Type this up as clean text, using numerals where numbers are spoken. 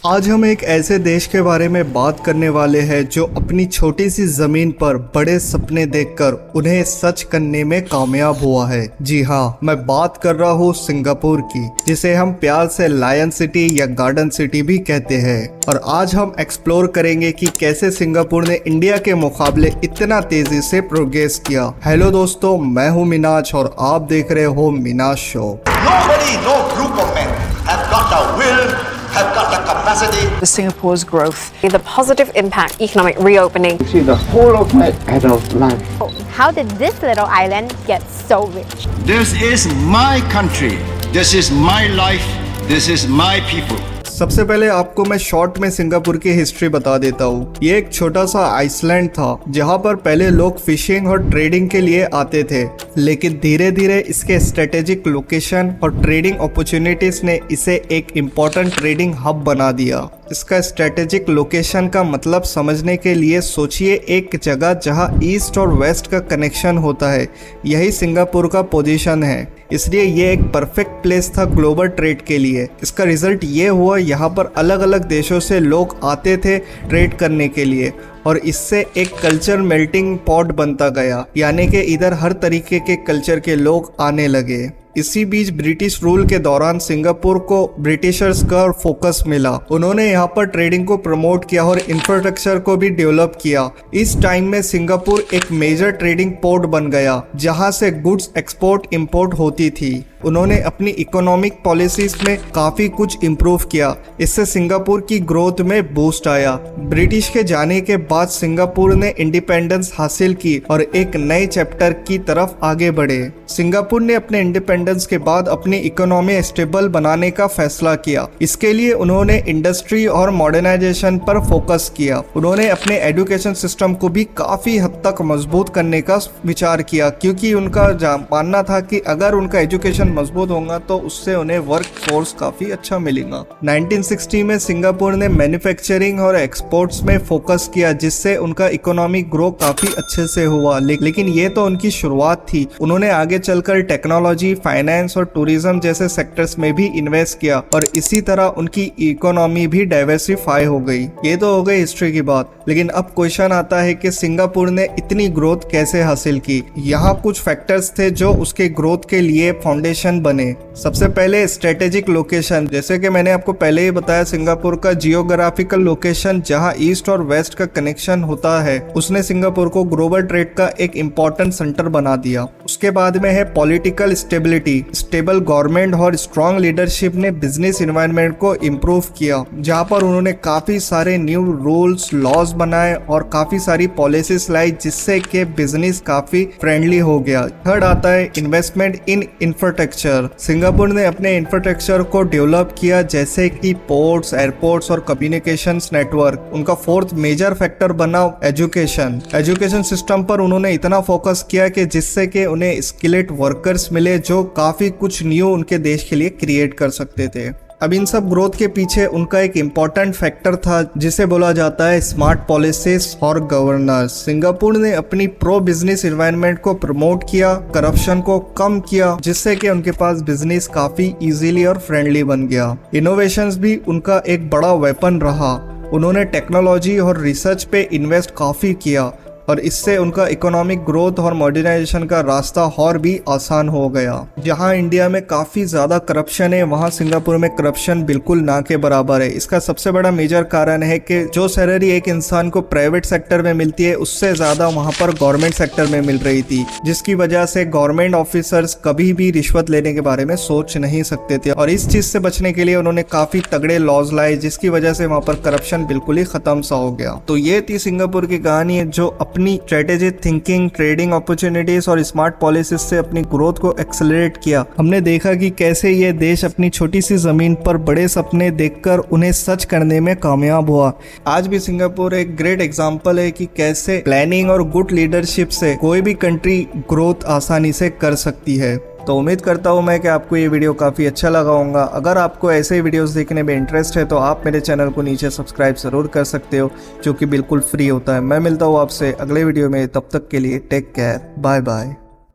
आज हम एक ऐसे देश के बारे में बात करने वाले हैं जो अपनी छोटी सी जमीन पर बड़े सपने देखकर उन्हें सच करने में कामयाब हुआ है। जी हाँ, मैं बात कर रहा हूँ सिंगापुर की, जिसे हम प्यार से लायन सिटी या गार्डन सिटी भी कहते हैं। और आज हम एक्सप्लोर करेंगे कि कैसे सिंगापुर ने इंडिया के मुकाबले इतना तेजी से प्रोग्रेस किया। हेलो दोस्तों, मैं हूँ मिनाज और आप देख रहे हो मिनाज show. Nobody, no group of men have got the will, have got the capacity. Singapore's growth, the positive impact, economic reopening. See the whole of my adult life. How did this little island get so rich? This is my country. This is my life. This is my people. सबसे पहले आपको मैं short में Singapore की history बता देता हूँ। ये एक छोटा सा आइसलैंड था जहाँ पर पहले लोग फिशिंग और ट्रेडिंग के लिए आते थे, लेकिन धीरे धीरे इसके स्ट्रेटेजिक लोकेशन और ट्रेडिंग अपॉर्चुनिटीज ने इसे एक इम्पोर्टेंट ट्रेडिंग हब बना दिया। इसका स्ट्रेटेजिक लोकेशन का मतलब समझने के लिए सोचिए एक जगह जहां ईस्ट और वेस्ट का कनेक्शन होता है, यही सिंगापुर का पोजीशन है। इसलिए ये एक परफेक्ट प्लेस था ग्लोबल ट्रेड के लिए। इसका रिजल्ट ये हुआ, यहाँ पर अलग अलग देशों से लोग आते थे ट्रेड करने के लिए और इससे एक कल्चर मेल्टिंग पॉट बनता गया, यानी कि इधर हर तरीके के कल्चर के लोग आने लगे। इसी बीच ब्रिटिश रूल के दौरान सिंगापुर को ब्रिटिशर्स का फोकस मिला। उन्होंने यहाँ पर ट्रेडिंग को प्रमोट किया और इंफ्रास्ट्रक्चर को भी डेवलप किया। इस टाइम में सिंगापुर एक मेजर ट्रेडिंग पोर्ट बन गया जहाँ से गुड्स एक्सपोर्ट इंपोर्ट होती थी। उन्होंने अपनी इकोनॉमिक पॉलिसीज में काफी कुछ इम्प्रूव किया। इससे सिंगापुर की ग्रोथ में बूस्ट आया। ब्रिटिश के जाने के बाद सिंगापुर ने इंडिपेंडेंस हासिल की और एक नए चैप्टर की तरफ आगे बढ़े। सिंगापुर ने अपने इंडिपेंडेंस के बाद अपनी इकोनॉमी स्टेबल बनाने का फैसला किया। इसके लिए उन्होंने इंडस्ट्री और मॉडर्नाइजेशन पर फोकस किया। उन्होंने अपने एजुकेशन सिस्टम को भी काफी हद तक मजबूत करने का विचार किया, क्योंकि उनका मानना था कि अगर उनका एजुकेशन मजबूत होगा तो उससे उन्हें वर्क फोर्स काफी अच्छा मिलेगा। 1960 में सिंगापुर ने मैन्युफैक्चरिंग और एक्सपोर्ट्स में फोकस किया, जिससे उनका इकोनॉमिक ग्रो काफी अच्छे से हुआ। लेकिन ये तो उनकी शुरुआत थी। उन्होंने आगे चलकर टेक्नोलॉजी, फाइनेंस और टूरिज्म जैसे सेक्टर्स में भी इन्वेस्ट किया और इसी तरह उनकी इकोनॉमी भी डाइवर्सिफाई हो गई। ये तो हो गई हिस्ट्री की बात, लेकिन अब क्वेश्चन आता है कि सिंगापुर ने इतनी ग्रोथ कैसे हासिल की। यहाँ कुछ फैक्टर्स थे जो उसके ग्रोथ के लिए फाउंडेशन बने। सबसे पहले स्ट्रेटेजिक लोकेशन, जैसे कि मैंने आपको पहले ही बताया, सिंगापुर का जियोग्राफिकल लोकेशन जहां ईस्ट और वेस्ट का कनेक्शन होता है, उसने सिंगापुर को ग्लोबल ट्रेड का एक इम्पोर्टेंट सेंटर बना दिया। उसके बाद में है पॉलिटिकल स्टेबिलिटी। स्टेबल गवर्नमेंट और स्ट्रॉन्ग लीडरशिप ने बिजनेस एनवायरनमेंट को इम्प्रूव किया, जहां पर उन्होंने काफी सारे न्यू रूल्स, लॉज बनाए और काफी सारी पॉलिसीज लाई, जिससे कि बिजनेस काफी फ्रेंडली हो गया। थर्ड आता है इन्वेस्टमेंट इन इंफ्रास्ट्रक्चर। सिंगापुर ने अपने इंफ्रास्ट्रक्चर को डेवलप किया, जैसे कि पोर्ट्स, एयरपोर्ट्स और कम्युनिकेशंस नेटवर्क। उनका फोर्थ मेजर फैक्टर बना एजुकेशन सिस्टम पर उन्होंने इतना फोकस किया कि जिससे कि उन्हें स्किल्ड वर्कर्स मिले जो काफी कुछ न्यू उनके देश के लिए क्रिएट कर सकते थे। अब इन सब ग्रोथ के पीछे उनका एक इम्पॉर्टेंट फैक्टर था जिसे बोला जाता है स्मार्ट पॉलिसीज और गवर्नेंस। सिंगापुर ने अपनी प्रो बिजनेस एनवायरनमेंट को प्रमोट किया, करप्शन को कम किया, जिससे कि उनके पास बिजनेस काफी इजीली और फ्रेंडली बन गया। इनोवेशंस भी उनका एक बड़ा वेपन रहा। उन्होंने टेक्नोलॉजी और रिसर्च पे इन्वेस्ट काफी किया और इससे उनका इकोनॉमिक ग्रोथ और मॉडर्नाइजेशन का रास्ता और भी आसान हो गया। जहां इंडिया में काफ़ी ज़्यादा करप्शन है, वहां सिंगापुर में करप्शन बिल्कुल ना के बराबर है। इसका सबसे बड़ा मेजर कारण है कि जो सैलरी एक इंसान को प्राइवेट सेक्टर में मिलती है, उससे ज़्यादा वहां पर गवर्नमेंट सेक्टर में मिल रही थी, जिसकी वजह से गवर्नमेंट ऑफिसर्स कभी भी रिश्वत लेने के बारे में सोच नहीं सकते थे। और इस चीज़ से बचने के लिए उन्होंने काफ़ी तगड़े लॉज लाए, जिसकी वजह से वहाँ पर करप्शन बिल्कुल ही ख़त्म सा हो गया। तो ये थी सिंगापुर की कहानी, जो अपनी स्ट्रेटेजिक थिंकिंग, ट्रेडिंग अपॉर्चुनिटीज और स्मार्ट पॉलिसीज से अपनी ग्रोथ को एक्सेलरेट किया। हमने देखा कि कैसे ये देश अपनी छोटी सी जमीन पर बड़े सपने देखकर उन्हें सच करने में कामयाब हुआ। आज भी सिंगापुर एक ग्रेट एग्जांपल है कि कैसे प्लानिंग और गुड लीडरशिप से कोई भी कंट्री ग्रोथ आसानी से कर सकती है। तो उम्मीद करता हूँ मैं कि आपको ये वीडियो काफ़ी अच्छा लगा होगा। अगर आपको ऐसे वीडियोस देखने में इंटरेस्ट है तो आप मेरे चैनल को नीचे सब्सक्राइब ज़रूर कर सकते हो, जो कि बिल्कुल फ्री होता है। मैं मिलता हूँ आपसे अगले वीडियो में, तब तक के लिए टेक केयर, बाय बाय।